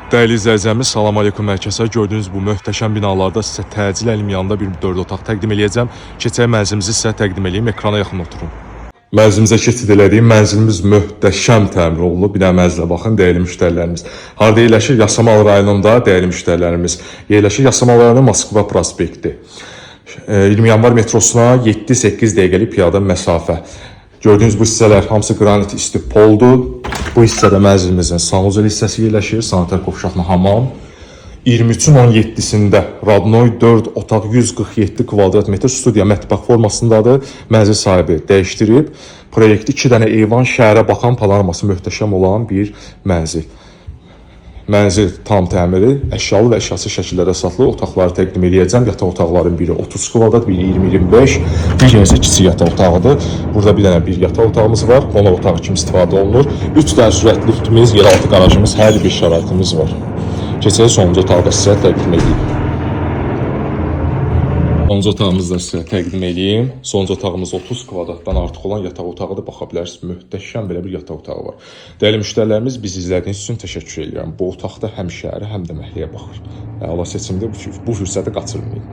Dəyərli izləyicilərimiz, salam aleykum hər kəsə. Gördüyünüz bu möhtəşəm binalarda sizə təcil əlim yanında bir 4 otaq təqdim edəcəm. Keçək mənzilimizi sizə təqdim edeyim. Ekrana yaxın oturun. Mənzilimizə keçid elədiyim mənzilimiz möhtəşəm təmir olunub. Bir də mənzilə baxın, dəyərli müştərilərimiz. Harda yerləşir? Yasamal rayonunda dəyərli müştərilərimiz. Yerləşir Yasamal rayonu Moskva prospekti. 20 yanvar metrosuna 7-8 dəqiqəlik piyada məsafə. Gördüyünüz bu hissələr hamısı qranit istipoldur. Bu hissədə mənzilimizin sanuzel hissəsi yerləşir. Sanitar qovşaqlı hamam. 23-ün 17-sində Radnoy 4 otaq 147 kvadrat metr studiya mətbəx formasındadır. Mənzil sahibi dəyişdirib. Proyekti 2 dənə eyvan, şəhərə baxan panoraması möhtəşəm olan bir mənzil. Mənzil tam təmiri, əşyalı və əşyasız şəkillərdə satılır. Otaqları təqdim edəcəm. Yataq otaqların biri 30 kvadrat, biri 20-25. Digəri isə kiçik yataq otağıdır. Burada bir dənə bir yataq otağımız var. Qonaq otağı kimi istifadə olunur. 3 dənə sürətli liftimiz, yeraltı qarajımız, hər bir şəraitimiz var. Keçək sonuncu otağı da sizə təqdim edeyim. Sonuncu otağımızı da sizə təqdim edeyim. Sonuncu otağımız 30 kvadratdan artıq olan yataq otağı da baxa bilərsiniz. Möhtəşəm belə bir yataq otağı var. Dəyərli müştərilərimiz, bizi izlədiyiniz üçün təşəkkür edirəm. Bu otaqda həm şəhərə, həm də məhəlləyə baxır. Əla seçimdir. Bu fürsəti qaçırmayın.